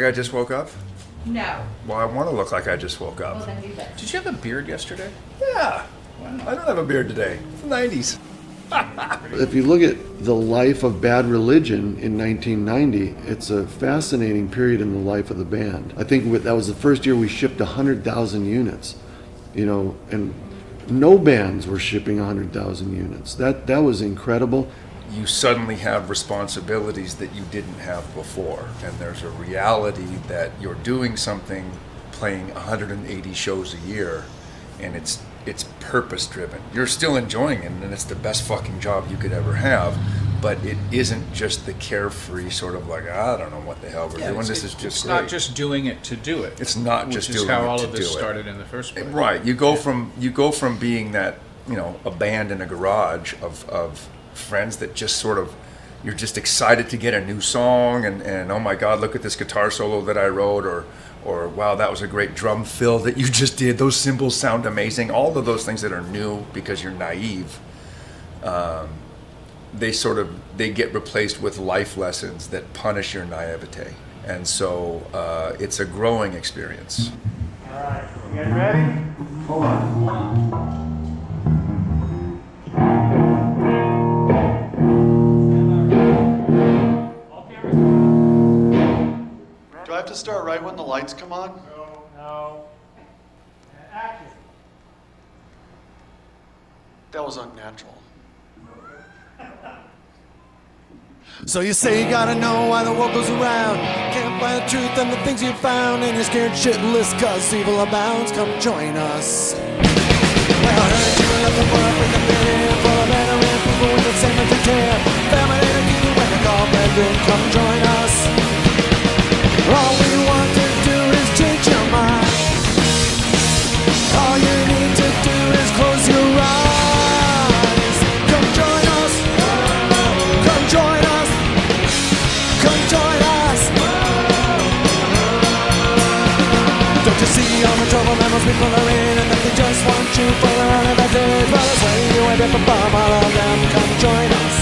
I just woke up? No. Well, I want to look like I just woke Well, up. then do this. Did you have a beard yesterday? Yeah. I don't have a beard today. It's the 90s. If you look at the life of Bad Religion in 1990, it's a fascinating period in the life of the band. I think that was the first year we shipped 100,000 units, and no bands were shipping 100,000 units. That was incredible. You suddenly have responsibilities that you didn't have before, and there's a reality that you're doing something, playing 180 shows a year, and it's purpose driven. You're still enjoying it, and it's the best fucking job you could ever have, but it isn't just the carefree sort of like, I don't know what the hell we're doing. This is just it's great. not just doing it to do it. It's not just doing it to do it. Which is how all of this started in the first place. Right. You go from being that, a band in a garage of friends that just sort of, you're just excited to get a new song and oh my God, look at this guitar solo that I wrote, or wow, that was a great drum fill that you just did. Those cymbals sound amazing. All of those things that are new because you're naive, they get replaced with life lessons that punish your naivete. And so it's a growing experience. All right, you guys ready? Hold on. Do I have to start right when the lights come on? No. Action. That was unnatural. So you say you gotta know why the world goes around. Can't find the truth and the things you found, and you're scared shitless cause evil abounds. Come join us. Well, I heard you were looking for a freaking million, full of veteran people with the same as you care. Family to you when they call brethren. Come join us. All we want to do is change your mind. All you need to do is close your eyes. Come join us. Come join us. Come join us. Don't you see all the trouble members people are in, and that they just want you for their own advantage? Well, it's waiting you away from all of them. Come join us.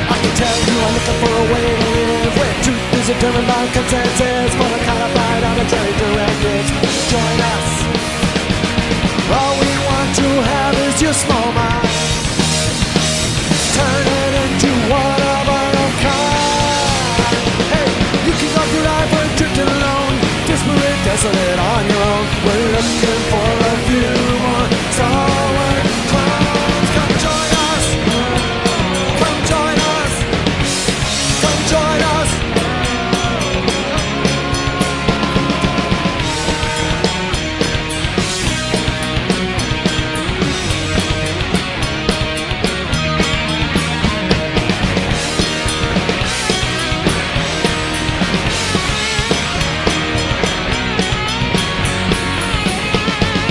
I can tell you are looking for a way to live where truth is determined by consensus, for the codified arbitrary directives. Join us. All we want to have is your small mind. Turn it into one of our own kind. Hey, you can go through life drifting alone, disparate, desolate on your own. We're looking for a few more stalwart clowns. Come join us. Come join us. Come join us.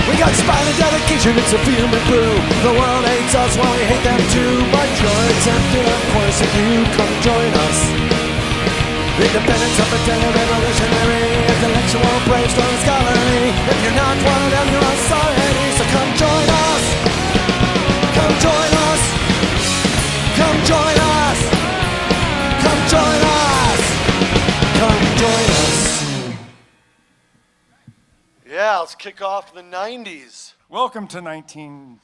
We got spine and dedication, it's a human crew. The world hates us while we hate them too. But you're exempted, of course, if you come join us. Independent, self-intelligent, revolutionary, intellectual, brave, strong, scholarly. If you're not one of them, you're a society. So come join us. Come join us. Come join us. Come join us. Come join us. Yeah, let's kick off the 90s. Welcome to 1996.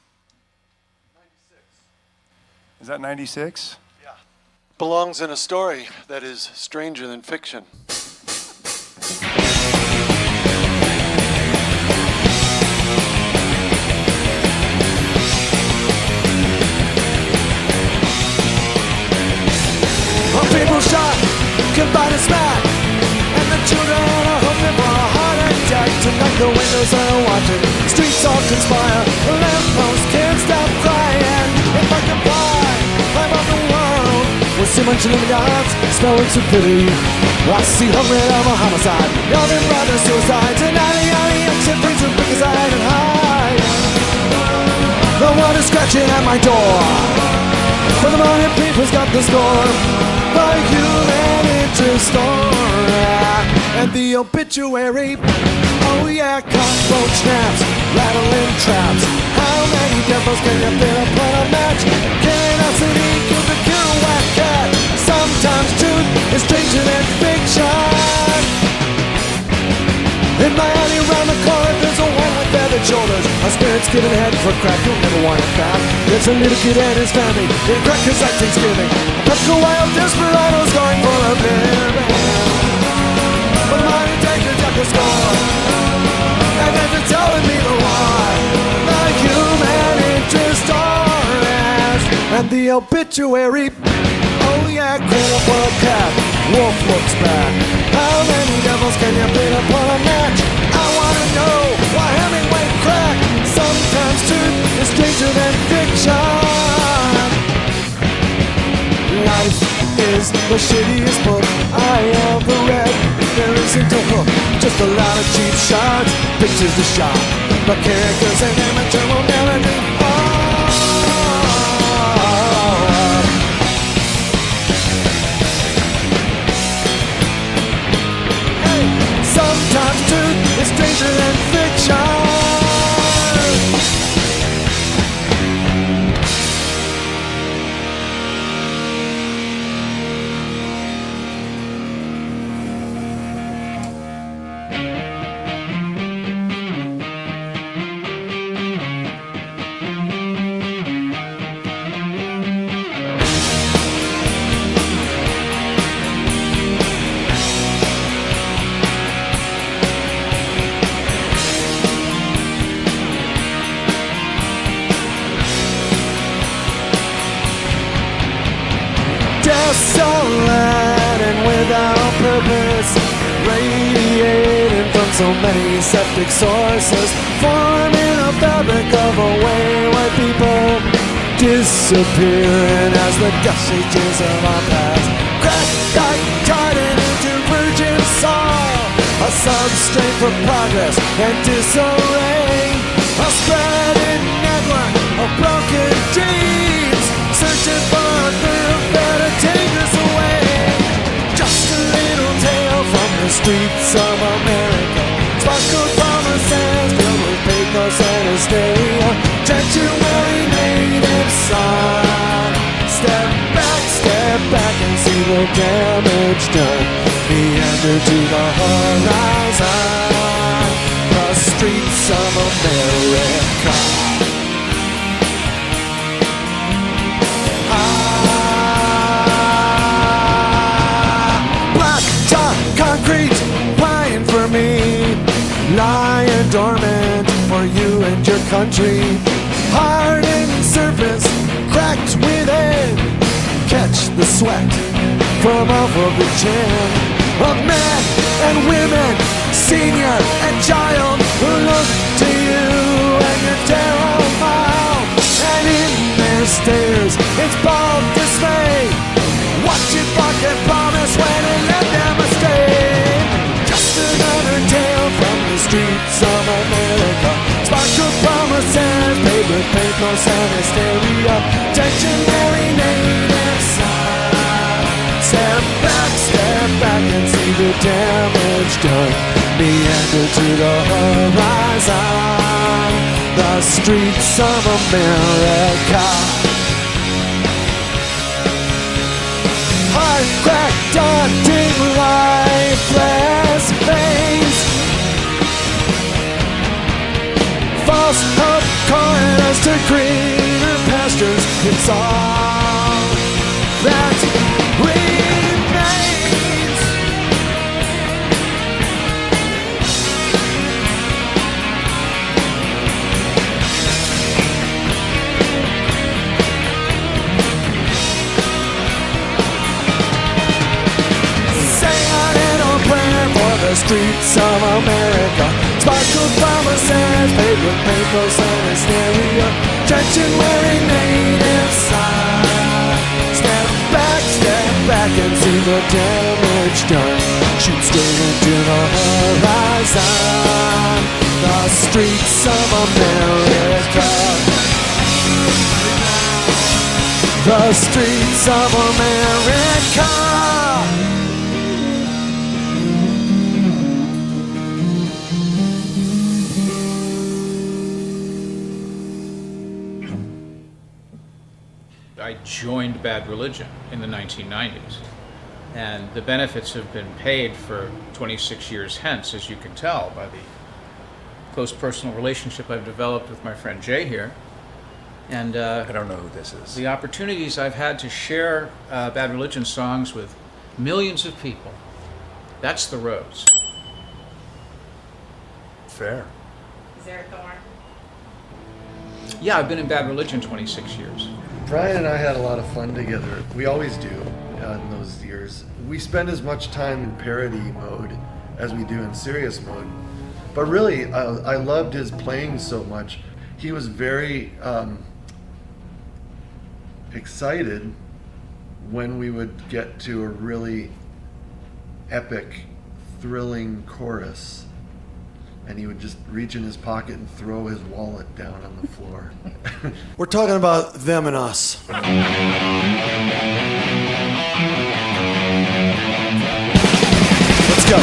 Is that 96? Yeah. Belongs in a story that is stranger than fiction. People shot, confined and smacked, and the children are hoping for a heart attack. Tonight the windows are watching, streets all conspire, the lampposts can't stop crying. If I could fly, climb up the world, with so much living odds, spelling some pity. I see hungry of a homicide, yelling brothers suicides, and alley exit brings a big aside and hide. The water scratching at my door, for the morning people's got the score. For human interest and the obituary. Oh yeah, cockroach snaps, rattling traps. How many devils can you fit up on a match? Curiosity kills the killer whack cat. Sometimes truth is stranger than fiction. for crack, you'll never want it back. There's a little kid and his family in crackers at Thanksgiving. A bunch of wild desperados going for a living. But money takers got the score, and then they're telling me the why. The human interest RS and the obituary. Oh yeah, cradle for a cat, wolf looks back. How many devils can you beat up on a match? I wanna know why Hemingway cracked. Sometimes truth is stranger than fiction. Life is the shittiest book I ever read. There isn't a hook, just a lot of cheap shots. Pictures to shop, but characters and amateur will never do. Sometimes truth is stranger than fiction. Desolate and without purpose, radiating from so many septic sources, forming a fabric of a way where people disappearing as the dust ages of our past. Crack like garden into virgin soil, a substrate for progress and disarray, a spreading network of broken dreams, searching for a thoroughfare to take us away. Just a little tale from the streets of America. Sparkled promises filled with pathos and hysteria. Sanctuary native son. Step back and see the damage done. Meander to the horizon. The streets of America. Concrete, pine for me, lying dormant for you and your country. Hardened surface, cracked within. Catch the sweat from off of the chin of men and women, senior and child, who look to you and your terrified. And in their stares, it's bald dismay. Watch it fucking promise when it let them astray. Just another tale from the streets of America. Sparkle promises, paid with pathos and hysteria. Tensionary native son. Step back and see the damage done. Meander to the horizon. The streets of America. Cracked, daunting, lifeless veins. False hope calling us to greener pastures. It's all that remains. The streets of America. Sparkled promises, paid with pathos and hysteria. Sanctuary native son. Step back and see the damage done. Shoot straight into the horizon. The streets of America. The streets of America. I joined Bad Religion in the 1990s, and the benefits have been paid for 26 years hence, as you can tell by the close personal relationship I've developed with my friend Jay here. And I don't know who this is. the opportunities I've had to share Bad Religion songs with millions of people. That's the Rose. Fair. Is there a thorn? Yeah, I've been in Bad Religion 26 years. Brian and I had a lot of fun together. We always do in those years. We spend as much time in parody mode as we do in serious mode. But really, I loved his playing so much. He was very excited when we would get to a really epic, thrilling chorus. And he would just reach in his pocket and throw his wallet down on the floor. We're talking about them and us. Let's go.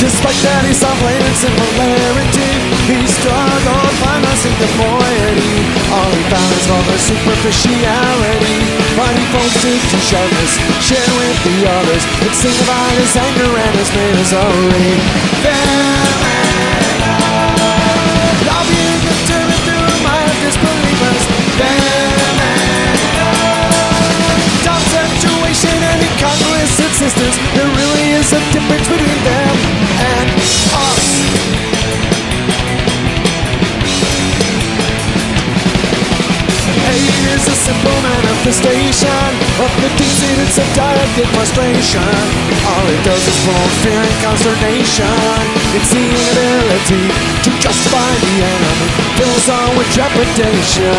Despite that he's of late and similarity, he struggled finding the moiety. All he found is vulgar superficiality, but he posted to sharpness, share with the others, and sing about his anger and his misery. Lobbying and turning through a mind of disbelievers. Dumb situation and incongruous existence. There really is a difference between them and us. Hate is a simple manifestation of the deep-seated subdirected frustration. All it does is promote fear and consternation. It's the inability to justify the enemy, fills all with trepidation.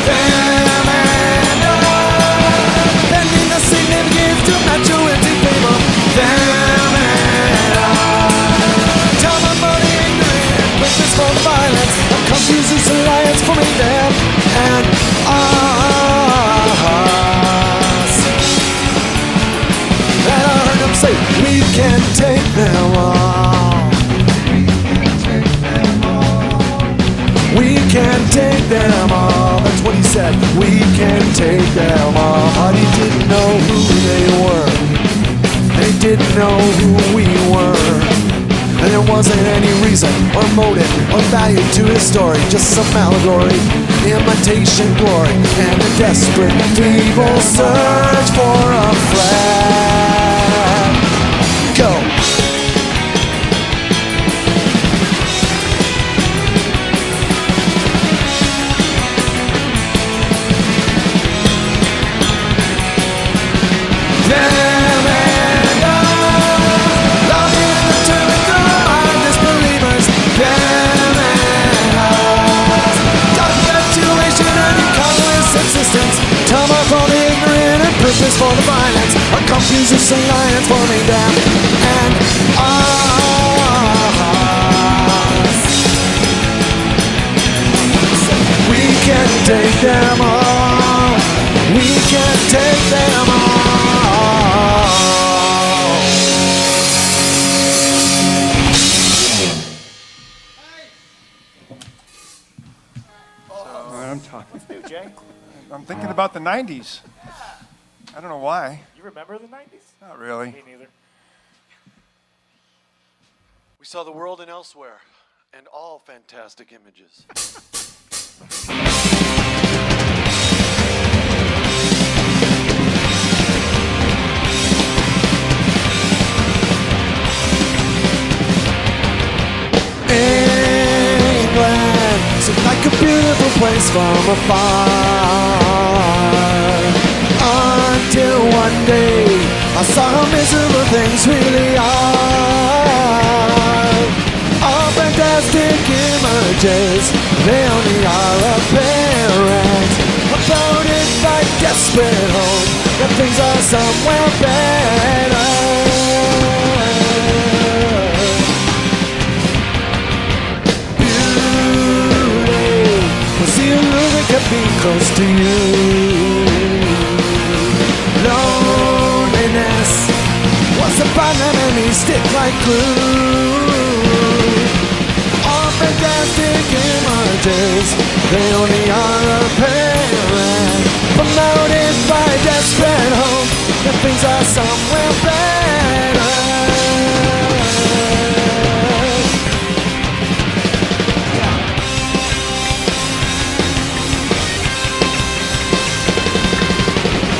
Them and us, bending the significance to match your empty paper. Them and us, tell my money ignorant, purposeful violence, a confused alliance forming them and us. And I heard them say, we can take them all. We can take them all. That's what he said. We can take them all. But he didn't know who they were, and he didn't know who we were. And there wasn't any reason or motive or value to his story, just some allegory, imitation glory, and a desperate feeble search for a flag. Go! Purpose for the violence, a confused alliance forming them and us. We can take them all. We can take them all. I'm talking. Jay? I'm thinking about the 90s. I don't know why. You remember the 90s? Not really. Me neither. We saw the world and elsewhere, and all fantastic images. England seemed like a beautiful place from afar. Until one day I saw how miserable things really are. All fantastic images, they only are apparent, clouded by desperate hope that things are somewhere better. Beauty was the illusion kept me close to you. Loneliness was a bottom enemy stick like glue. All fantastic images, They only are a parent, promoted by desperate hope that things are somewhere better.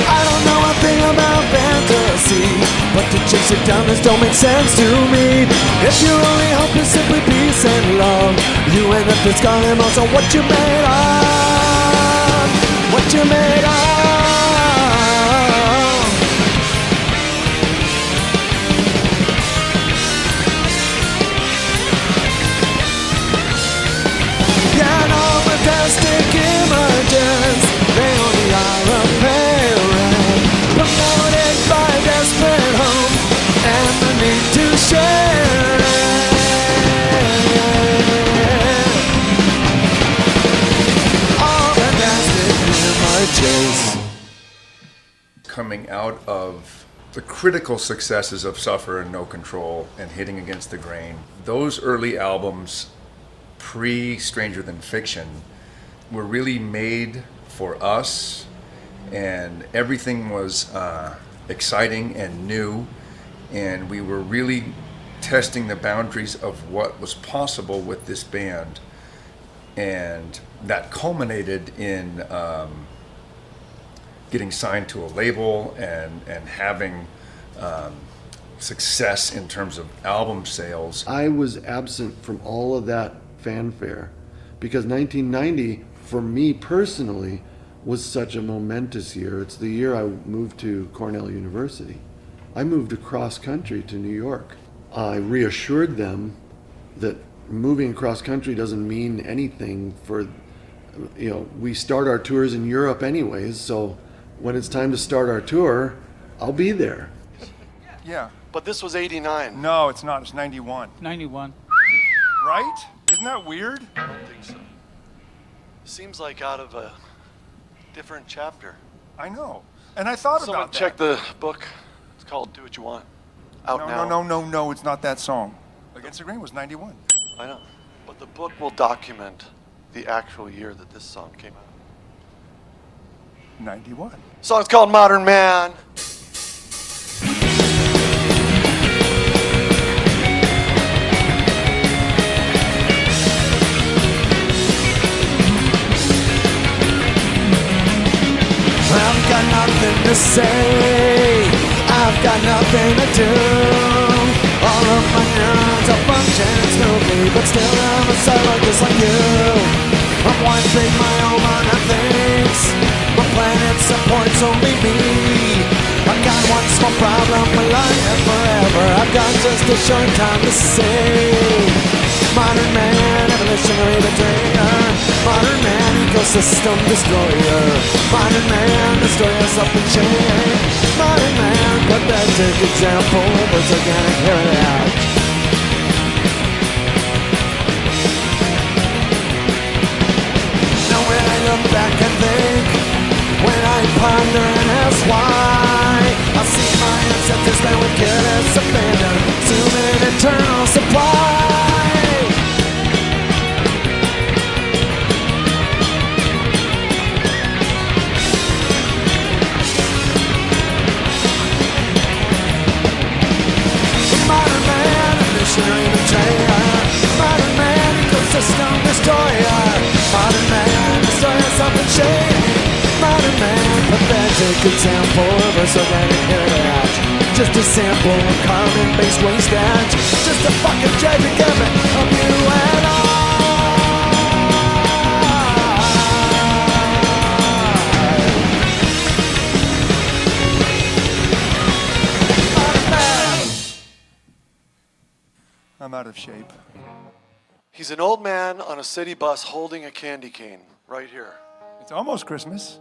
I don't know a thing about fantasy, but to chase it down this don't make sense to me. If your only hope is simply peace and love, you end up discarding most of what you made of. What you made of. Yeah, no fantastic images, they only are a parent, promoted by desperate hope and the need to share it. All fantastic images. Coming out of the critical successes of Suffer and No Control and Hitting Against the Grain, those early albums pre-Stranger Than Fiction were really made for us, and everything was exciting and new, and we were really testing the boundaries of what was possible with this band, and that culminated in getting signed to a label and having success in terms of album sales. I was absent from all of that fanfare because 1990, for me personally, was such a momentous year. It's the year I moved to Cornell University. I moved across country to New York. I reassured them that moving across country doesn't mean anything for, we start our tours in Europe anyways, so when it's time to start our tour, I'll be there. Yeah. But this was 89. No, it's not. It's 91. 91. Right? Isn't that weird? I don't think so. Seems like out of a different chapter. I know. And I thought Someone about that. check the book. It's called Do What You Want. Out now. No, it's not that song. Against the Grain was 91. I know. But the book will document the actual year that this song came out. 91. Song's called Modern Man. I've got nothing to say, I've got nothing to do. All of my neurons are functioning smoothly, but still I'm a cyborg just like you. I'm one big myoma, thinks my planet supports only me. I've got one small problem, will I live forever? I've got just a short time to say. Modern man, evolutionary betrayer. Modern man, ecosystem destroyer. Modern man, destroyer something change. Modern man, pathetic example of what's organic, hear it out. Now when I look back and think, when I ponder and ask why, I see my ancestors that were careless, abandoned, assuming eternal supply. Missionary betrayer, modern man, ecosystem destroyer, modern man, destroyer something shady, modern man, pathetic example of us organic heritage, just a sample of carbon-based waste ash, just a fucking tragic epic of you and I. I'm out of shape. He's an old man on a city bus holding a candy cane right here. It's almost Christmas.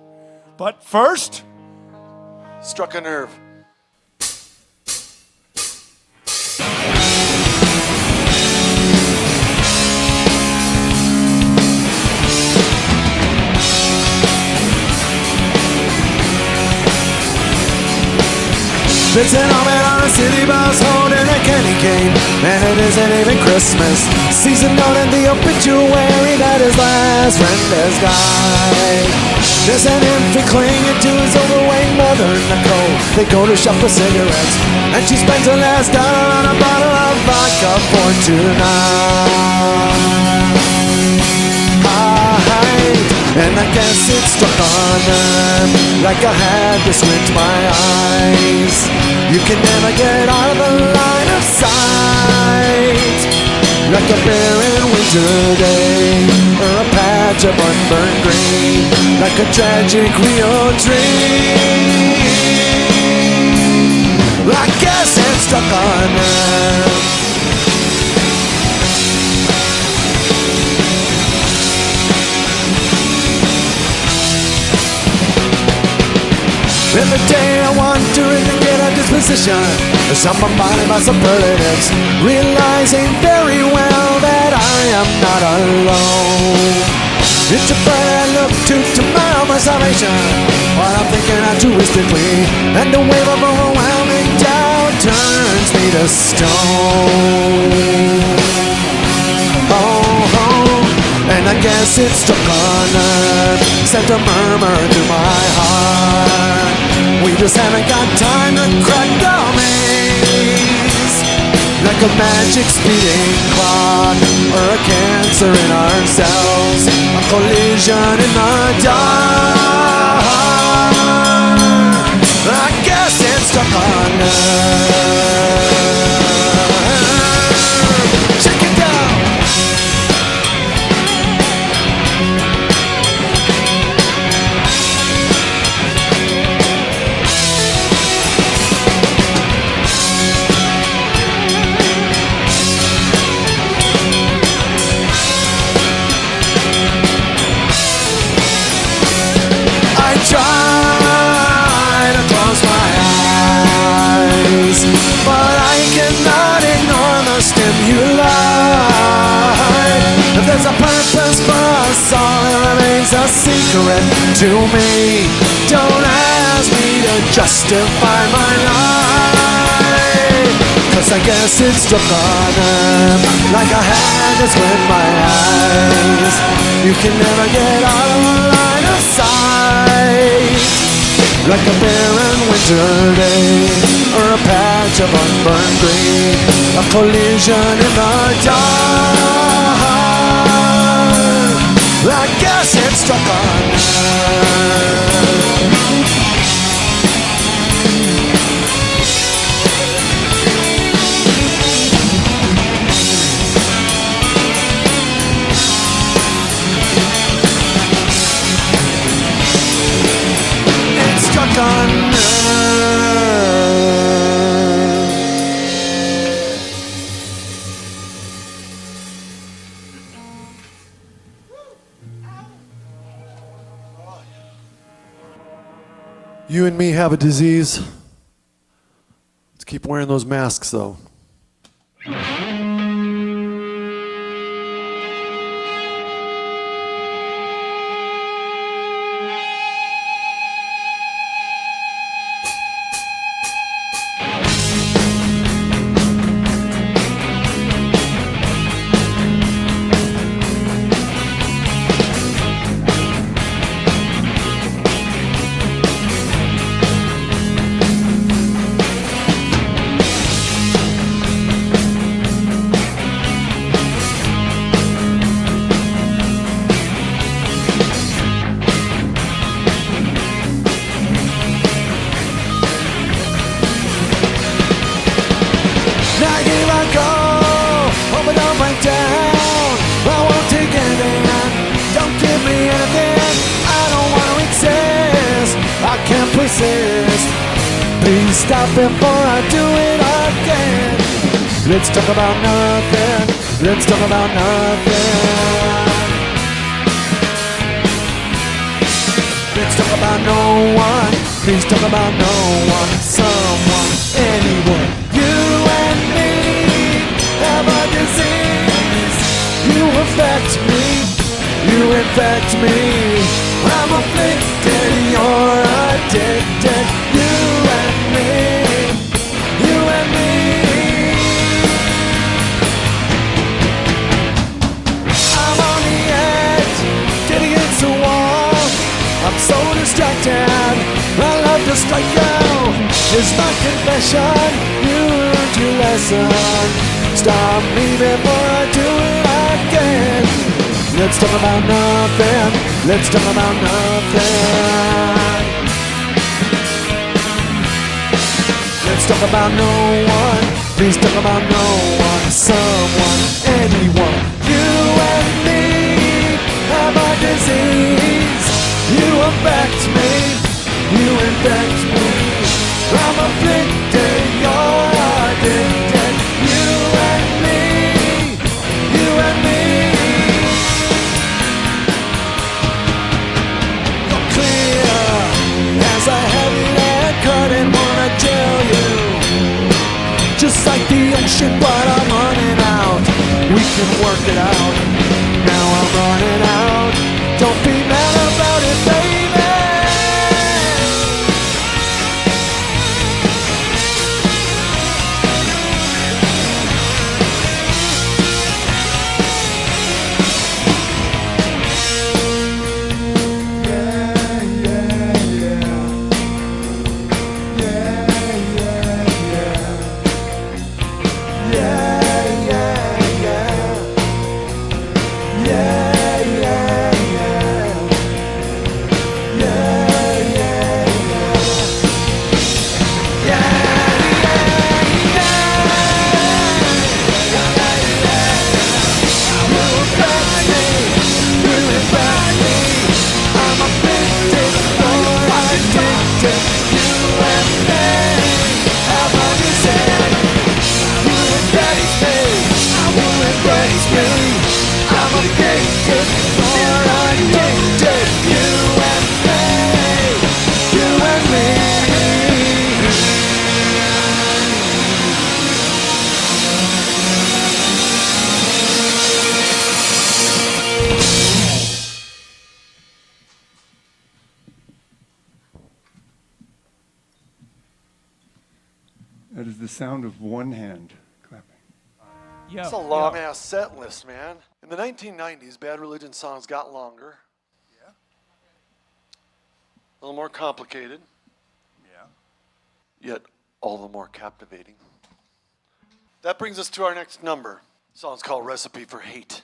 But first, Struck a nerve. Missing home and on a city bus holding a candy cane. And it isn't even Christmas season, noting the obituary that his last friend has died. There's an infant clinging to his overweight mother, Nicole. They go to shop for cigarettes, and she spends her last dollar on a bottle of vodka for tonight. And I guess it struck on her like I had to squint my eyes. You can never get out of the line of sight, like a barren winter day or a patch of unburned green, like a tragic real dream. I guess it struck on her. Every day I wonder and get a disposition, some bombarded by superlatives, realizing very well that I am not alone. It's a bird I look to tomorrow for salvation, while I'm thinking altruistically, and the wave of overwhelming doubt turns me to stone. And I guess it struck on her, sent a murmur through my heart. We just haven't got time to crack the maze, like a magic speeding clock or a cancer in our cells, a collision in the dark. I guess it struck on her. Check it down. There's a purpose for us all, it remains a secret to me. Don't ask me to justify my life, 'cause I guess it struck on her like I had to squint my eyes. You can never get out of a line of sight, like a barren winter day or a patch of unburned green, a collision in the dark. I guess it struck on her. It struck on her. You and me have a disease. Let's keep wearing those masks, though. Please stop before I do it again. Let's talk about nothing. Let's talk about nothing. Let's talk about no one. Please talk about no one. Someone, anyone. You and me have a disease. You affect me. You infect me. I'm afflicted. You're addicted. You and me Here's my confession, you learned your lesson. Stop me before I do it again. Let's talk about nothing. Let's talk about nothing. Let's talk about no one. Please talk about no one. Someone, anyone. You and me have a disease. You affect me. You infect me. I'm afflicted. You're addicted. You and me. You and me. You're clear as a heavy lead curtain. Wanna jail you. Just like the ocean, but I'm running out. We can work it out. Now I'm running out. Don't be mad about it, baby. That is the sound of one hand clapping. It's a long ass set list, man. In the 1990s, Bad Religion songs got longer. Yeah. A little more complicated, Yeah. yet all the more captivating. That brings us to our next number. The song's called Recipe for Hate.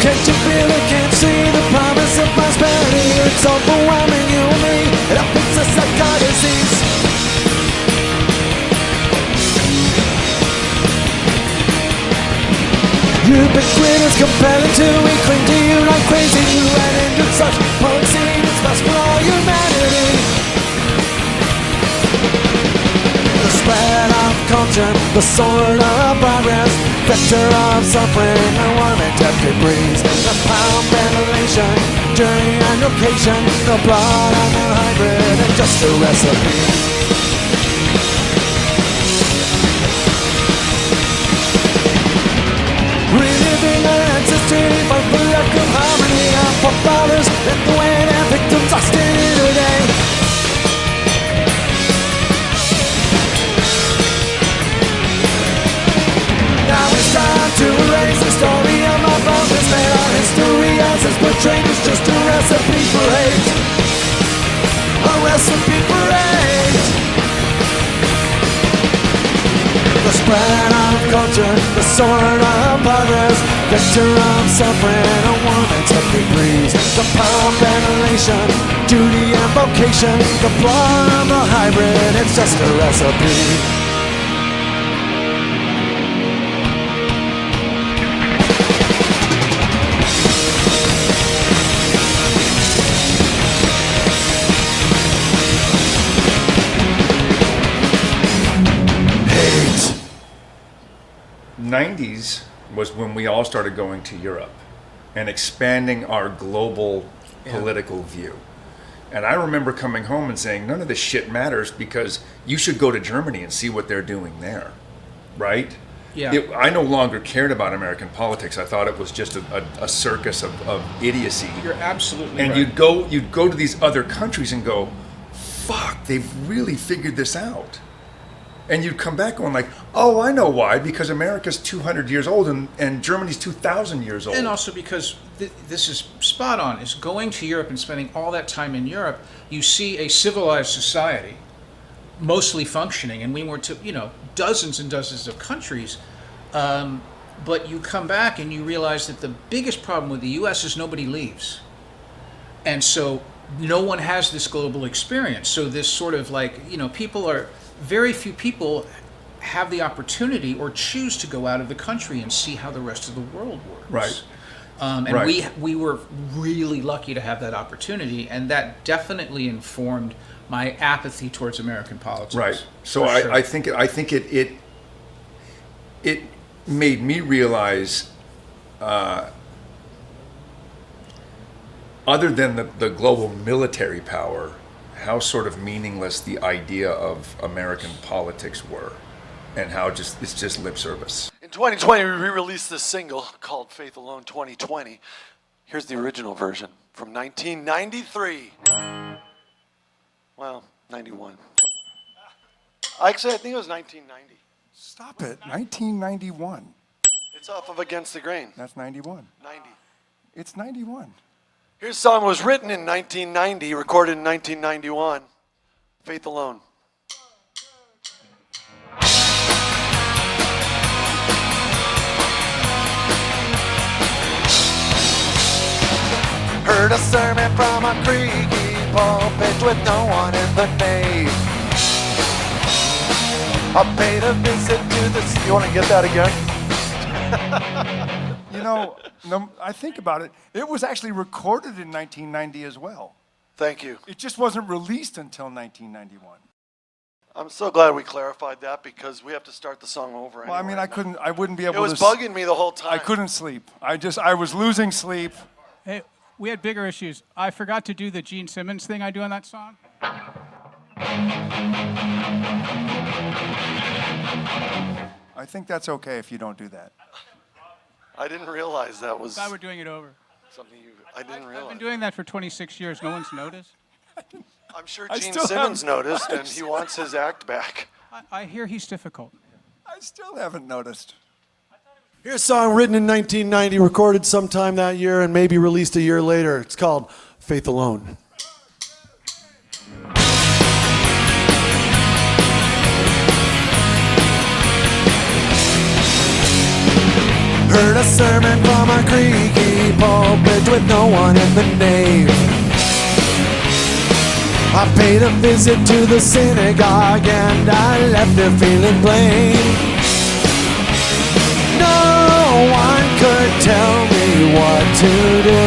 Can't you feel it? Can't see the promise of prosperity. It's overwhelming you and me. It affects us like a disease. Ubiquitous, compelling to we cling to you like crazy. You ran into such policy. It's best for all humanity. The spread of culture, the sword of progress, vector of suffering, a warm and tempted breeze. The palm ventilation, during and location, the blood and the hybrid, and just a recipe. Reliving our ancestry, but for lack of harmony, our forefathers left the way their victims lost in it today. Now it's time to erase the story of my founders. That our history as it's portrayed is just a recipe for hate. A recipe for hate. The spread of culture, the sword of progress, vector of suffering, a woman's heavy breeze. The power of ventilation, duty and vocation, the blood of the hybrid, it's just a recipe. Hate. 90s was when we all started going to Europe and expanding our global political view. And I remember coming home and saying, none of this shit matters because you should go to Germany and see what they're doing there, right? Yeah. I no longer cared about American politics. I thought it was just a circus of idiocy. You're absolutely And right. you'd go to these other countries and go, fuck, they've really figured this out. And you'd come back going like, oh, I know why, because America's 200 years old and Germany's 2,000 years old. And also because this is spot on, is going to Europe and spending all that time in Europe, you see a civilized society mostly functioning, and we were to, dozens and dozens of countries, but you come back and you realize that the biggest problem with the U.S. is nobody leaves. And so no one has this global experience. So this sort of very few people have the opportunity or choose to go out of the country and see how the rest of the world works. Right. And Right. we were really lucky to have that opportunity, and that definitely informed my apathy towards American politics. Right. So For sure. I think it made me realize, other than the global military power, how sort of meaningless the idea of American politics were, and how it's just lip service. In 2020, we re-released this single called Faith Alone 2020. Here's the original version from 1993. Well, 91. Actually, I think it was 1990. Stop it. 1991. It's off of Against the Grain. That's 91. 90. It's 91. Here's a song that was written in 1990, recorded in 1991. Faith Alone. Heard a sermon from a creaky pulpit with no one in the nave. I paid a visit to the... You want to get that again? I think about it. It was actually recorded in 1990 as well. Thank you. It just wasn't released until 1991. I'm so glad we clarified that because we have to start the song over Well, I mean, anyway. I wouldn't be able It was to... bugging me the whole time. I couldn't sleep. I was losing sleep. Hey, we had bigger issues. I forgot to do the Gene Simmons thing I do on that song. I think that's okay if you don't do that. I didn't realize that was Glad we're doing it over. something I didn't I've realize. been doing that for 26 years. No one's noticed. I'm sure I Gene still Simmons haven't- noticed, and he wants his act back. I hear he's difficult. I still haven't noticed. Here's a song written in 1990, recorded sometime that year, and maybe released a year later. It's called Faith Alone. Heard a sermon from a creaky pulpit with no one in the nave. I paid a visit to the synagogue and I left there feeling plain. No one could tell me what to do.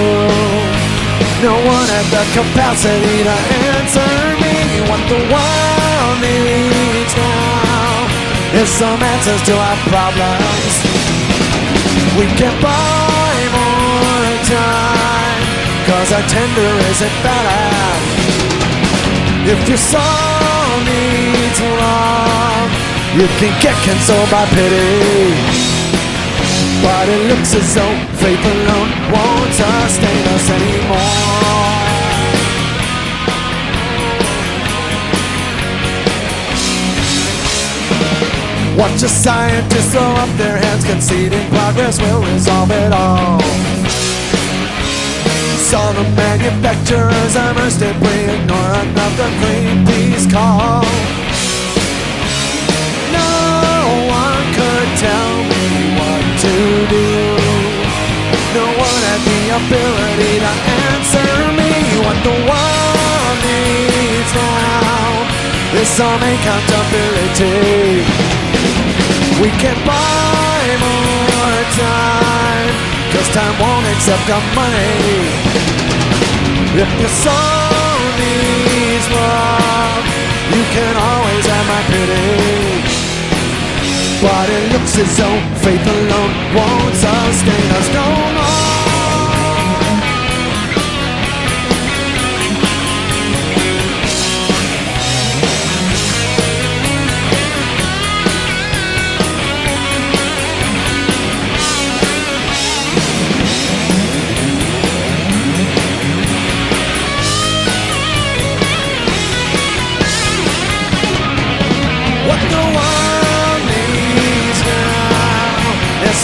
No one had the capacity to answer me. What the world needs now is some answers to our problems. We can't buy more time, 'cause our tender isn't bad. If your soul needs love, you can get consoled by pity. But it looks as though faith alone won't sustain us anymore. Watch the scientists throw up their hands, conceding progress will resolve it all. Saw the manufacturers immersed in pre-ignorant of the Greenpeace call. No one could tell me what to do. No one had the ability to answer me. What the world needs now is some accountability. We can't buy more time, 'cause time won't accept our money. If your soul needs love, you can always have my pity. But it looks as though faith alone won't sustain us no more.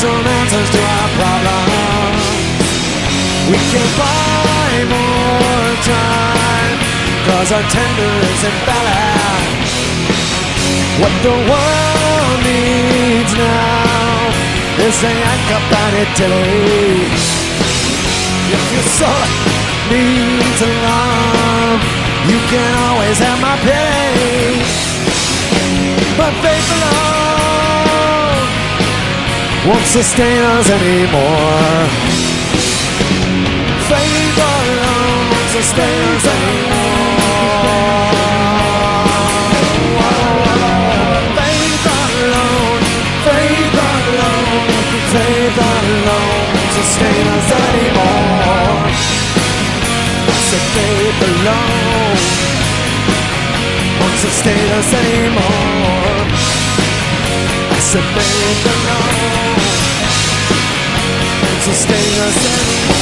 some answers to our problems. We can buy more time, cause our tender is invalid. What the world needs now is a yank up on Italy. If your soul needs love, you can always have my pity. But faith alone won't sustain us anymore. Faith alone won't sustain us anymore. Faith alone, faith alone, faith alone won't sustain us anymore. I said faith alone won't sustain us anymore. I said faith alone won't sustain us anymore.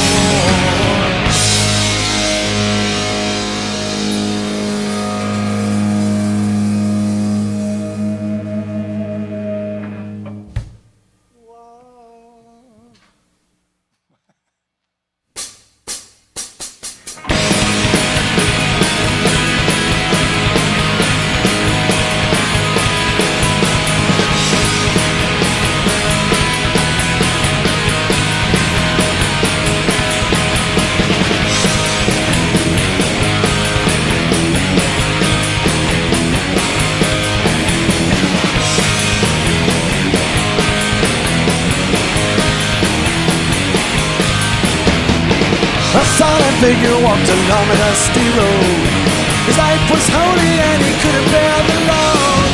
A silent figure walked along a dusty road. His life was holy and he couldn't bear the load.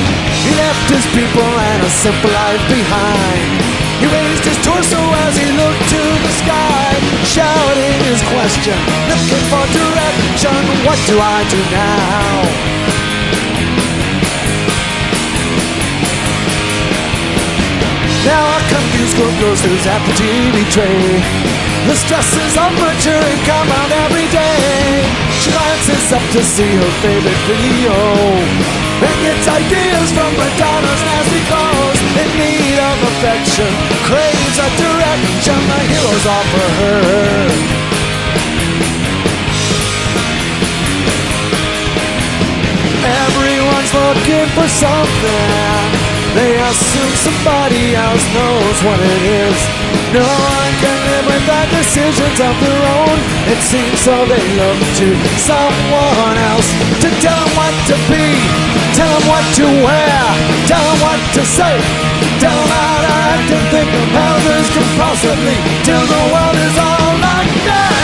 He left his people and a simple life behind. He raised his torso as he looked to the sky, shouting his question, looking for direction. What do I do now? Now a confused girl goes who's at the TV tray. The stresses of maturing come out every day. She glances up to see her favorite video and gets ideas from Madonna's nasty clothes. In need of affection, craves a direction the heroes offer her. Everyone's looking for something. They assume somebody else knows what it is. No one can live without decisions of their own. It seems so they look to someone else to tell them what to be, tell them what to wear, tell them what to say, tell them how to act and think of others compulsively till the world is all like that.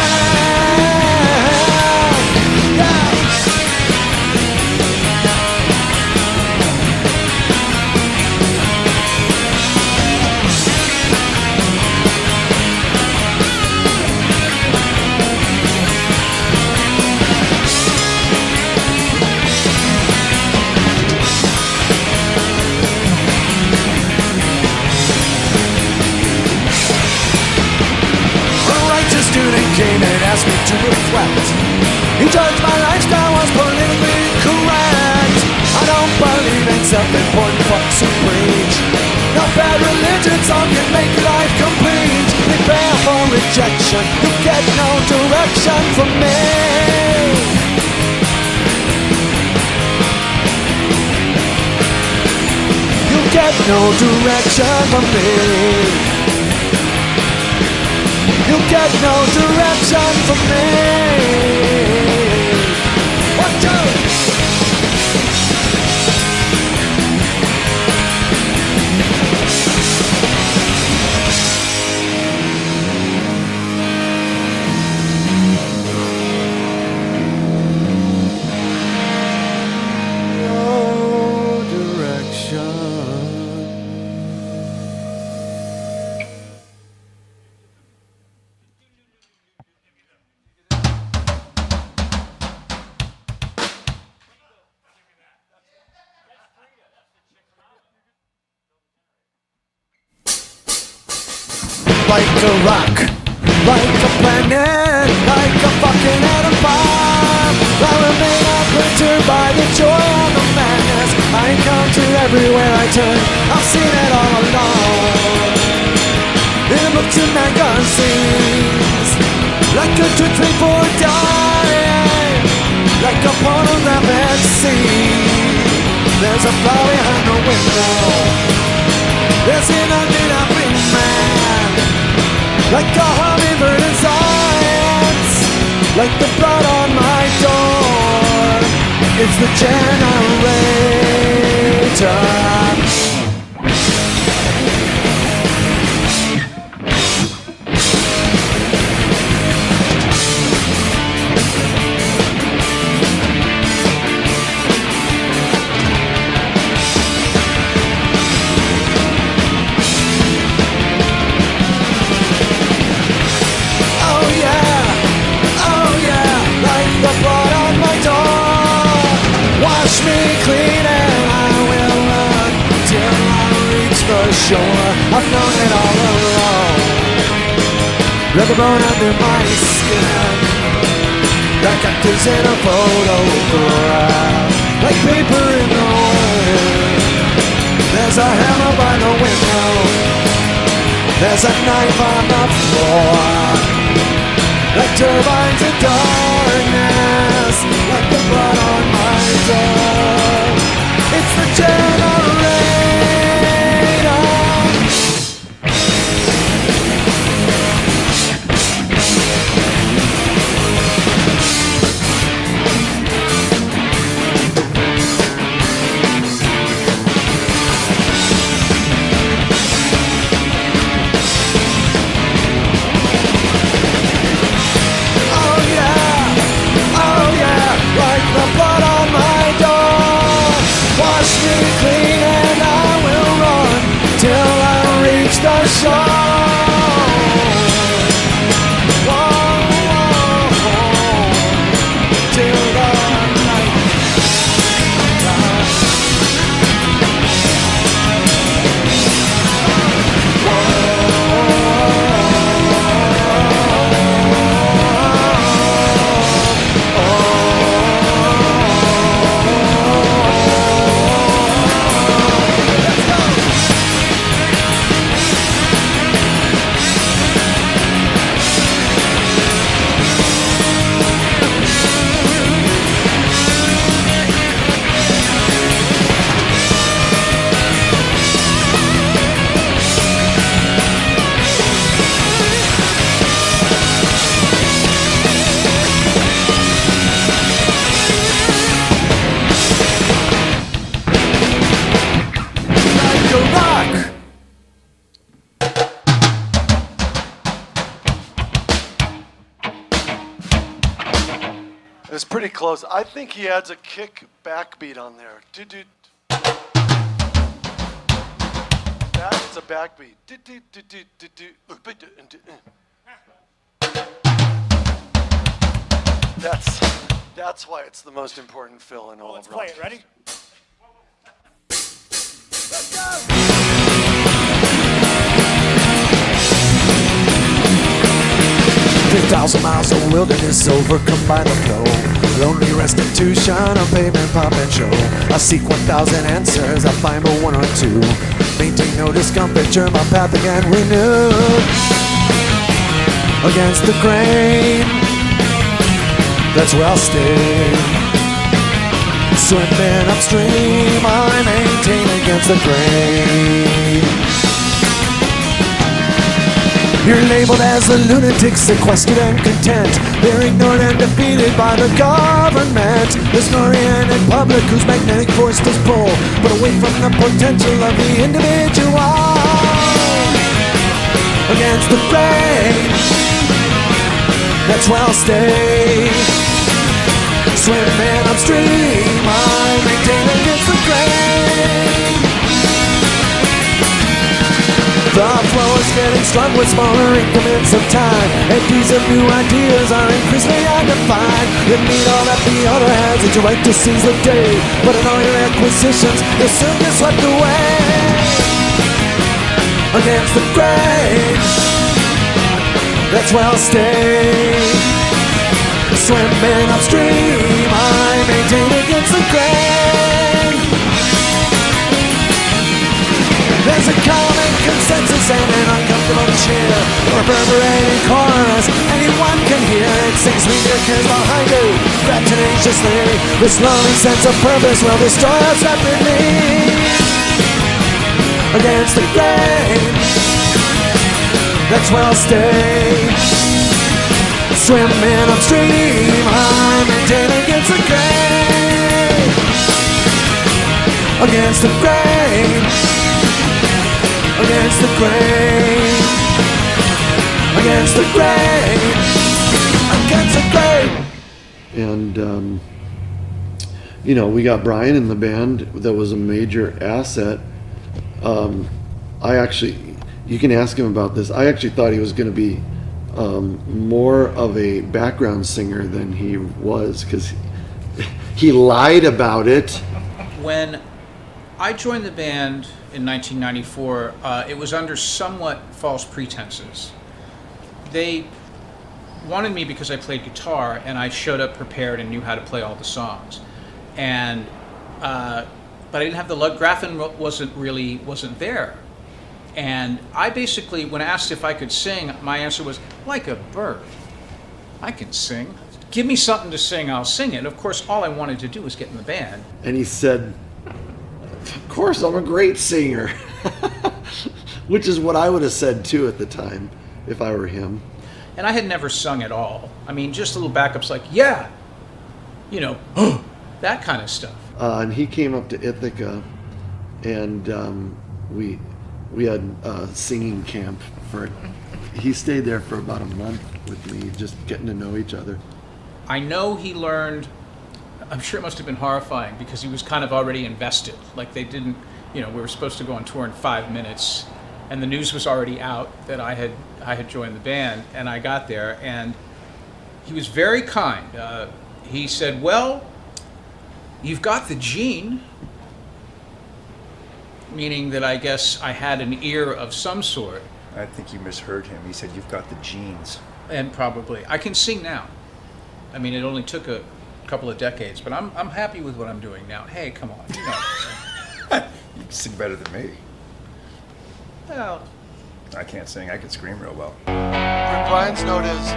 Came and asked me to reflect. He judged my lifestyle was politically correct. I don't believe in self-important fucks who preach. No bad religion song can make life complete. Prepare for rejection. You get no direction from me. You get no direction from me. You get no direction from me. Watch out! No direction. Like a rock, like a planet, like a fucking atom bomb. I remain unperturbed by the joy and the madness I encounter everywhere I turn. I've seen it all along. books and magazines, like a twitch before dying, like a pornographic scene. There's a flower behind the window, there's an undeniable man, like a hummingbird in science, like the blood on my door. It's the generator. Sure, I've known it all along. Rubber bone under my skin, like actors in a photograph, like paper in the wind. There's a hammer by the window, there's a knife on the floor, like turbines in darkness, like the blood on my door. It's the generator. It's pretty close. I think he adds a kick backbeat on there. It's a backbeat. That's why it's the most important fill in all of rock. Let's play it. Ready? 3,000 miles of wilderness overcome by the flow. Lonely restitution, a pavement pop and show. I seek 1,000 answers, I find but one or two. Maintain no discomfiture, my path again renewed. Against the grain, that's where I'll stay. Swimming upstream, I maintain against the grain. You're labeled as a lunatic, sequestered and content. They're ignored and defeated by the government. The snoring-oriented public whose magnetic force does pull, but away from the potential of the individual. Against the grain, that's where I'll stay. Swimming upstream, I maintain against the grain. The flow is getting strung with smaller increments of time. APs of new ideas are increasingly undefined. You need all that the other has, it's your right to seize the day. But in all your acquisitions, you'll soon get swept away. Against the grain, that's where I'll stay. Swimming upstream, I maintain against the grain. There's a common consensus and an uncomfortable of cheer, reverberating chorus, anyone can hear it. Sings sweet your kids behind you, grab tenaciously. This lonely sense of purpose will destroy us rapidly. Against the grain, that's where I'll stay. Swimming upstream, I maintain against the grain. Against the grain. Against the grain. Against the grain. Against the grain. And, you know, we got Brian in the band. That was a major asset. I actually, you can ask him about this. I actually thought he was going to be more of a background singer than he was, because he lied about it. When I joined the band in 1994, it was under somewhat false pretenses. They wanted me because I played guitar and I showed up prepared and knew how to play all the songs. And but I didn't have the luck. Graffin wasn't there. And I basically, when asked if I could sing, my answer was, like a bird. I can sing. Give me something to sing, I'll sing it. Of course, all I wanted to do was get in the band. And he said, of course, I'm a great singer. Which is what I would have said too at the time, if I were him. And I had never sung at all. I mean, just little backups like, yeah, you know, that kind of stuff. And he came up to Ithaca, and we had a singing camp he stayed there for about a month with me, just getting to know each other. I know he learned, I'm sure it must have been horrifying because he was kind of already invested. Like they didn't, you know, we were supposed to go on tour in 5 minutes and the news was already out that I had joined the band, and I got there and he was very kind. He said, well, you've got the gene, meaning that I guess I had an ear of some sort. I think you misheard him. He said, you've got the genes. And probably. I can sing now. I mean, it only took a couple of decades, but I'm happy with what I'm doing now. Hey, come on. You know. You can sing better than me. Well, I can't sing. I can scream real well. Brian's note is,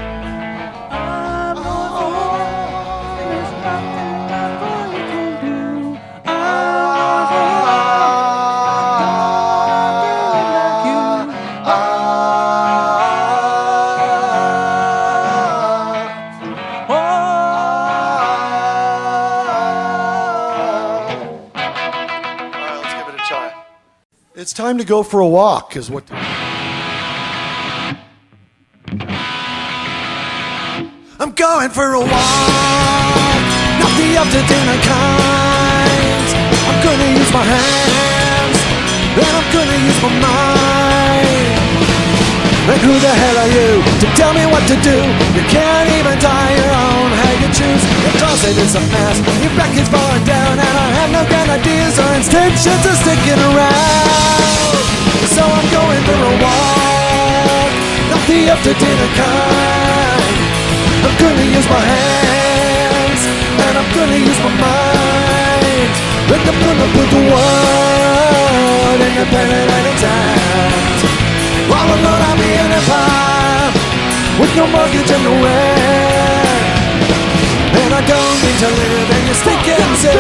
It's time to go for a walk, is what. I'm going for a walk, not the after dinner kind. I'm gonna use my hands, and I'm gonna use my mind. And who the hell are you to tell me what to do? You can't even tie your own how you choose. Your closet is a mess, your back is falling down, and I have no grand ideas or intentions of sticking around. So I'm going for a walk, not the after dinner kind. I'm gonna use my hands, and I'm gonna use my mind. And I'm gonna put the world independent and intact. All alone I'll be an empire, with no mortgage and no rent. And I don't need to live in your stinking zoo.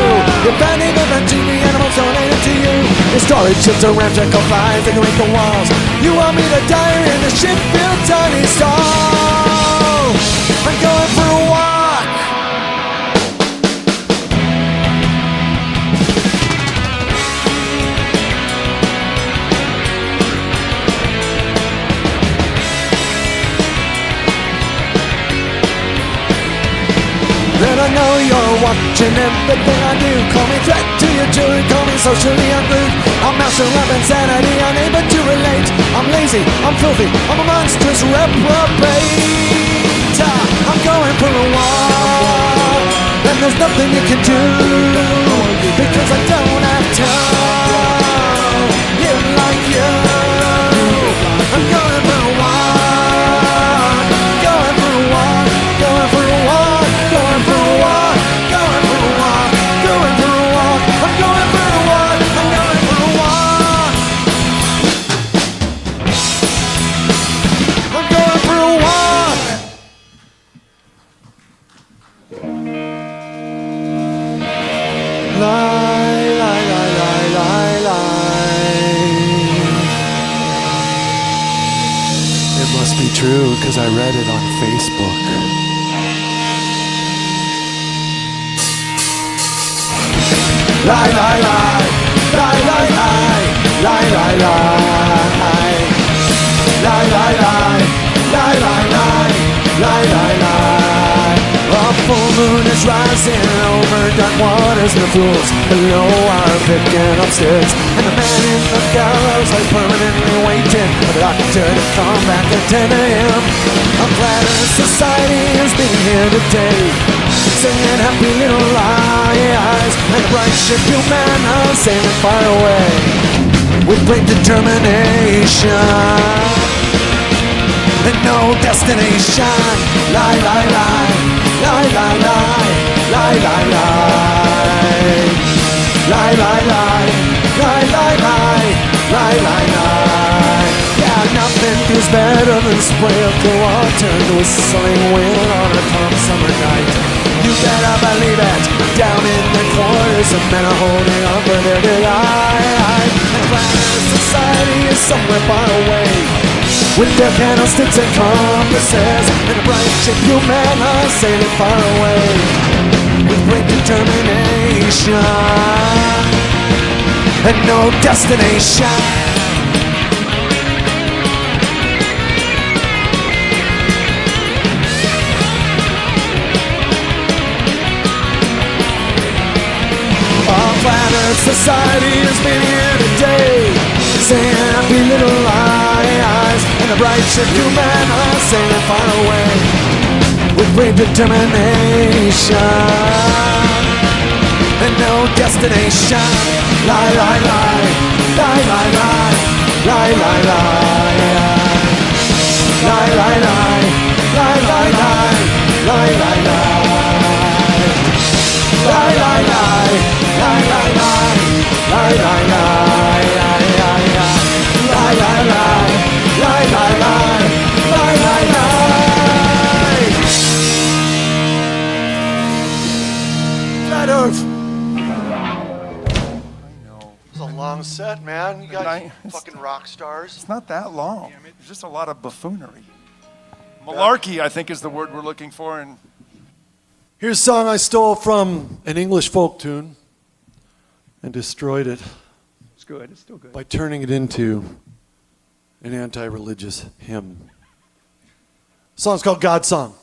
If any of the TV animals donated to you, your storage ships are ramshackle flies that can the walls. You want me to die in a ship-built tiny stall? I'm going for a walk. And I know you're watching everything I do. Call me threat to your jury, call me socially unglued. I'm master of insanity, unable to relate. I'm lazy, I'm filthy, I'm a monstrous reprobate. I'm going for a walk, and there's nothing you can do, because I don't have time. Live like you. I'm going for a walk, going for a walk, going for a walk, going for a walk, going for a walk, going for a walk. I'm going for a walk, I'm going for a walk. true because I read it on Facebook. Lie, lie, lie, lie, lie, lie, lie, lie, lie, lie, lie, lie, lie, lie, lie, lie, lie, lie. A full moon is rising over dark waters, and the fools below are picking up sticks, and the man in the gallows like permanently waiting for the doctor to come back at 10 a.m. A flatter society has been here today, singing happy little lies, and a bright ship you man are sailing far away with great determination and no destination. Lie, lie, lie, lie, lie, lie, lie, lie, lie, lie, lie, lie, lie, lie, lie, lie, lie, lie. Yeah, nothing feels better than spray of the water and the whistling wind on a calm summer night. You better believe it. Down in the quarters, some men are holding on for their delight. And planet society is somewhere far away, with their candlesticks and compasses, and a bright ship you men are sailing far away with great determination and no destination. Planet society has been here today, saying happy little lies, and a bright ship you men are sailing far away with great determination and no destination. Lie, lie, lie, lie, lie, lie, lie, lie, lie, lie, lie, lie, lie, lie, lie, lie, lie, lie. Lie, lie, lie, lie, lie, lie, lie, lie, lie, lie, lie, lie, lie, lie, lie, lie, lie, lie. Flat Earth. I know. It was a long set, man. You guys Nice. fucking rock stars. It's not that long. It's just a lot of buffoonery. Malarkey, I think, is the word we're looking for. And Here's a song I stole from an English folk tune and destroyed it it's good. It's still good. by turning it into an anti-religious hymn. The song's called God's Song.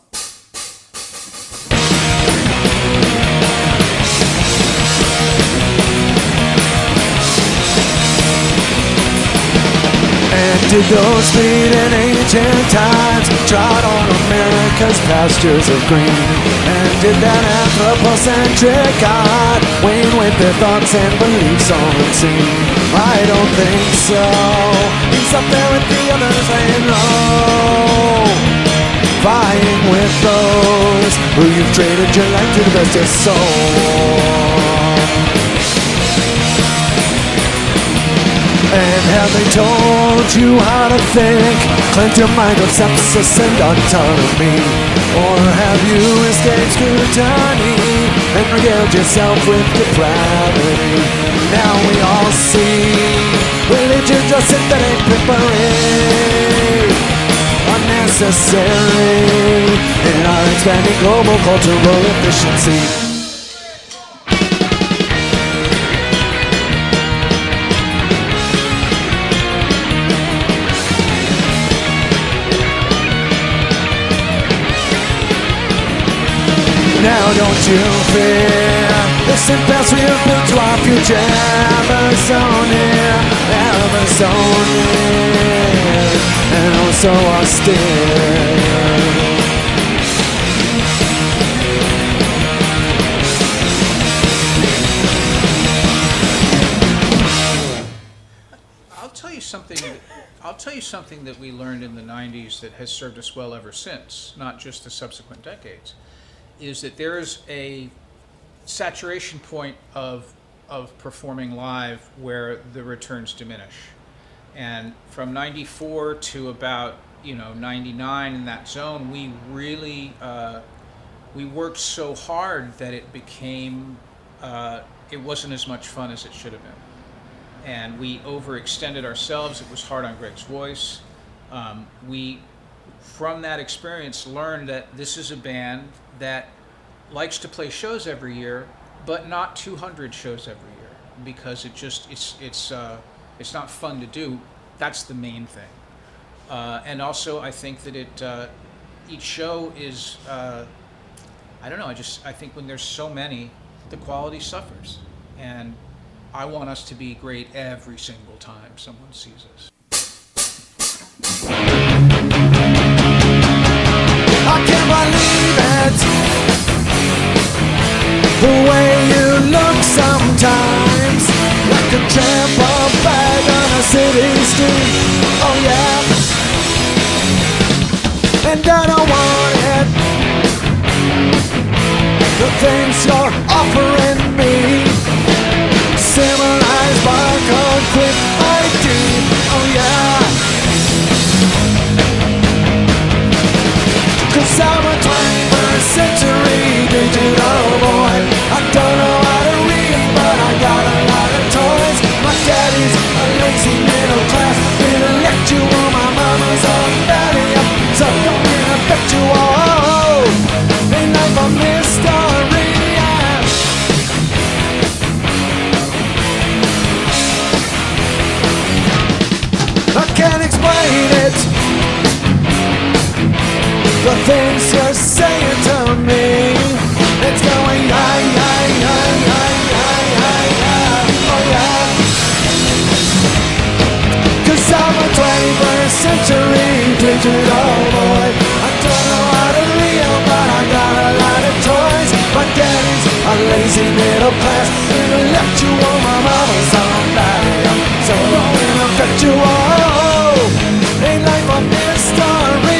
And did those feet in ancient times trot on America's pastures of green? And did that anthropocentric God wane with their thoughts and beliefs on unseen? I don't think so. He's up there with the others laying low, vying with those who you've traded your life to the best of your soul. And have they told you how to think? Cleanse your mind of sepsis and autonomy? Or have you escaped scrutiny and regaled yourself with depravity? Now we all see religion's just synthetic pimpery, unnecessary in our expanding global cultural efficiency. Now don't you fear this impasse we have built to our future, ever so near, ever so near, and oh so austere. I'll tell you something that we learned in the 90s that has served us well ever since, not just the subsequent decades, is that there is a saturation point of performing live where the returns diminish. And from 94 to about 99, in that zone, we really we worked so hard that it became it wasn't as much fun as it should have been. And we overextended ourselves. It was hard on Greg's voice. We from that experience, learned that this is a band that likes to play shows every year, but not 200 shows every year, because it's not fun to do. That's the main thing. And also, I think that each show is, I don't know, I think when there's so many, the quality suffers. And I want us to be great every single time someone sees us. I can't believe it, the way you look sometimes, like a tramp or bag on a city street. Oh yeah, and I don't want it, the things you're offering me, symbolized by concrete ID. Oh yeah, 'cause I'm a 21st century digital boy. I don't know how to read, but I got a lot of toys. My daddy's a lazy middle class intellectual. My mama's a fatty up, so don't affect you all. Ain't life a mystery? I can't explain it, the things you're saying to me. It's going oh yeah. 'Cause I'm a 21st century digital boy. I don't know how to read, but I got a lot of toys. My daddy's a lazy middle class intellectual. My mama's on fire, so don't affect you all. Ain't life a mystery?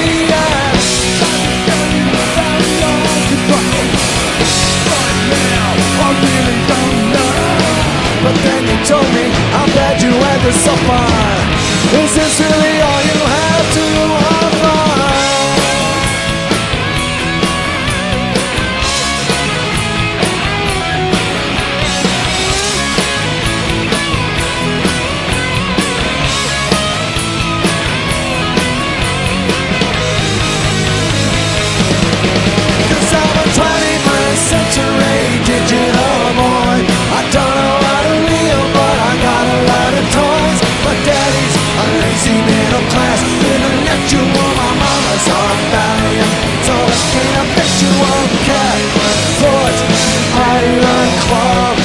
But then you told me how bad you had this so far. Is this really all you have to offer? Cause I'm a 21st century digital boy. I don't know how to read, but I got a lot of toys. My daddy's a lazy middle class intellectual. My mama's on Valium, so I can't affect you on cat foot. Iron Club,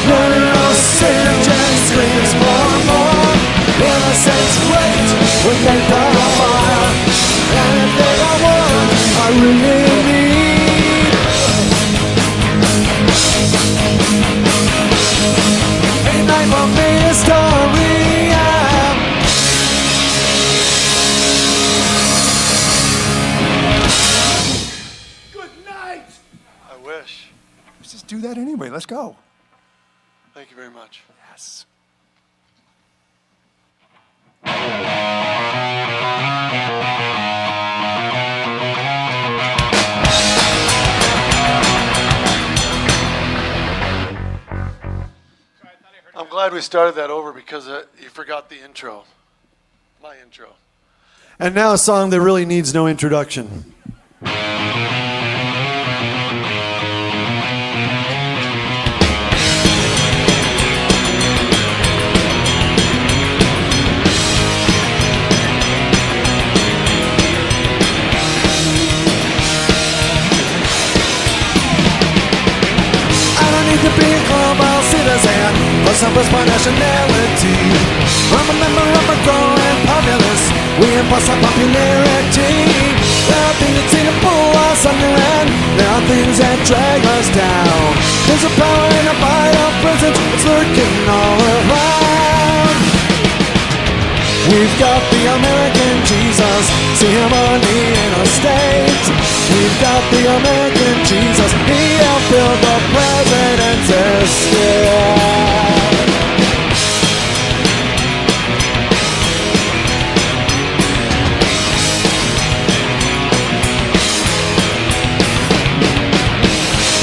running on stage and screams for more. Innocence wait when they got a fire, and if they got one, I really need. Ain't life a mystery? Good night. I wish. Let's just do that anyway. Let's go. Thank you very much. Yes. I'm glad we started that over because you forgot the intro. My intro. And now a song that really needs no introduction. To be a global citizen, plus I was my nationality. I'm a member of a growing populace, we impulse our popularity. There are things that seem to pull us under, and there are things that drag us down. There's a power in a vital presence, it's lurking all around. We've got the American Jesus, see him on the interstate. We've got the American Jesus, he fulfilled the president's estate.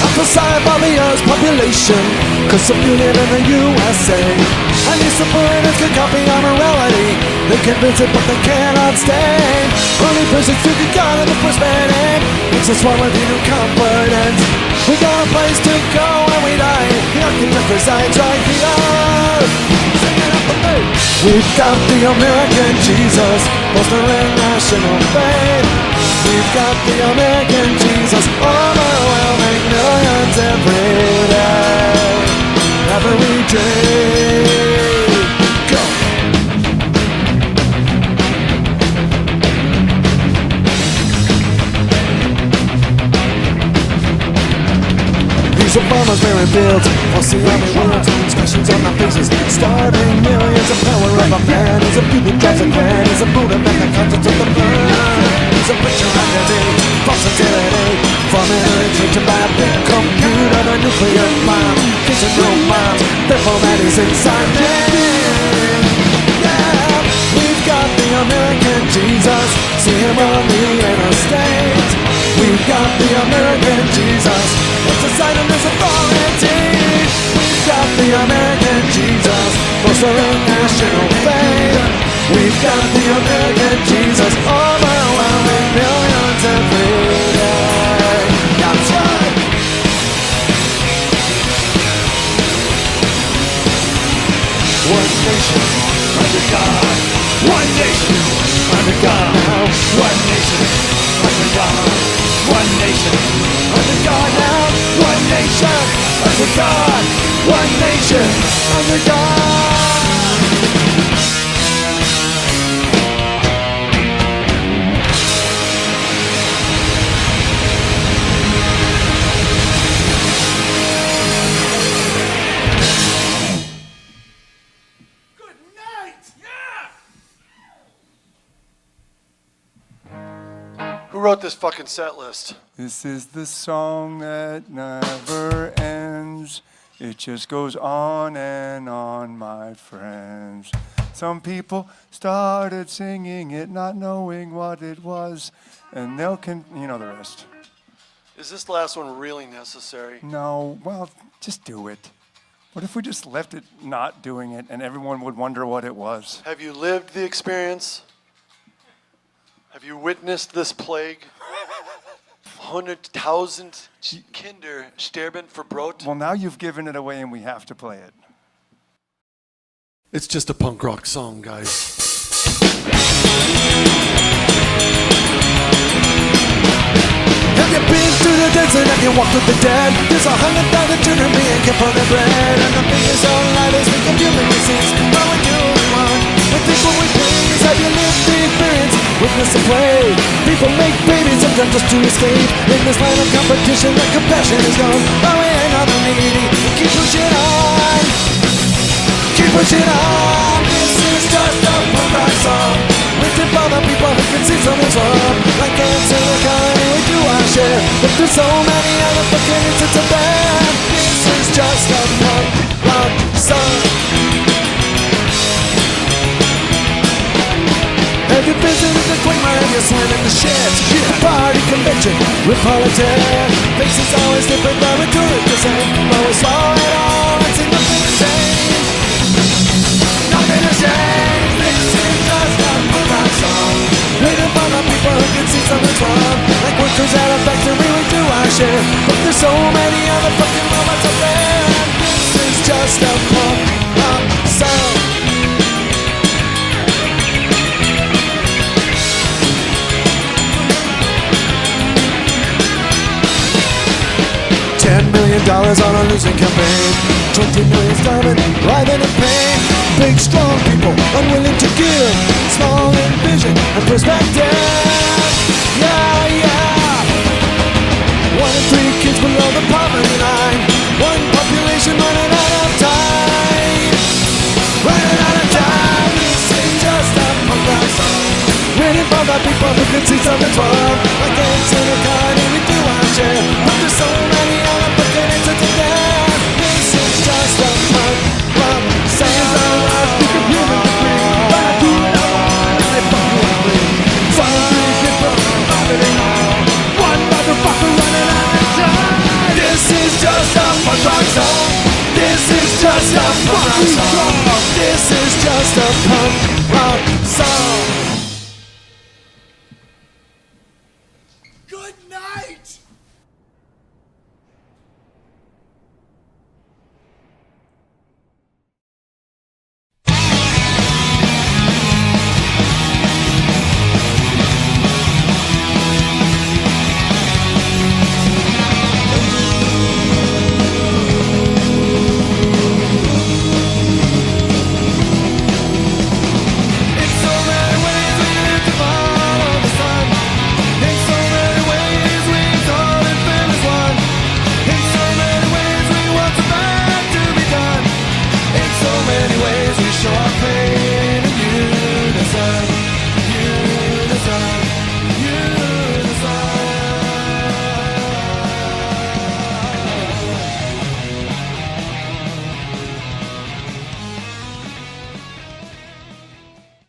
I'm the side of the Earth's population, 'cause if you live in the USA, and these supporters can copy our morality, they can visit but they cannot stay. Only persons who can God in the first man. It's a swallow with new confidence. We got a place to go when we die. The architect resides right here. Sing it up with me. We've got the American Jesus, bolstering national faith. We've got the American Jesus, overwhelming millions every day. Every day. Go. These are farmers bearing fields, while the army words, expressions on their faces, starving millions. The power of a man is a few that drives a clan, is a motive and the contents of the plan. He's a picture identity, false identity, forming to by a big computer, the nuclear bomb, kissing no moms, therefore that is inside me. Yeah, we've got the American Jesus, see him on the interstate. We've got the American Jesus, what's the sign of his authority? We've got the American Jesus, bolstering national faith. We've got the American Jesus, overwhelming millions every day. That's right. One nation under God. One nation under God. Now, one nation under God. One nation under God. Now, one nation under God. One nation under God. Who wrote this fucking set list? This is the song that never ends. It just goes on and on, my friends. Some people started singing it, not knowing what it was, and you know the rest. Is this last one really necessary? No, well, just do it. What if we just left it not doing it, and everyone would wonder what it was? Have you lived the experience? Have you witnessed this plague? 100,000 Kinder sterben für Brot. Well, now you've given it away, and we have to play it. It's just a punk rock song, guys. Have you been through the desert? Have you walked with the dead? There's 100,000 children being kept for their bread, and the biggest all night is we can human disease. But we do what we want. We think what we please. Have you lived the experience? Witness the play. People make babies of them just to escape. In this line of competition, the compassion is gone. But we ain't nothing needy. Keep pushing on. Keep pushing on. This is just a punk rock song. Written for the people who can see someone's wrong. Like ants in a colony, we do our share. But there's so many other fucking instances of that. This is just a punk rock song. Have you visited the Quagmire? Have you swam in the sheds? The party convention with politics. Faces always different, but we do it the same. But we swallow it all and see nothing to change. Nothing to change. This is just a punk rock song. Written for the people who can see something's wrong. Like workers at a factory, we do our share. But there's so many other fucking robots out there. This is just a punk rock song. $10 million on a losing campaign. 20 million starving, writhing in pain. Big, strong people unwilling to give. Small in vision and perspective. Yeah, yeah. 1 in 3 kids below the poverty line. One population running out of time. Running out of time. This is just a punk rock song. Waiting for the people who can see something's wrong. Like ants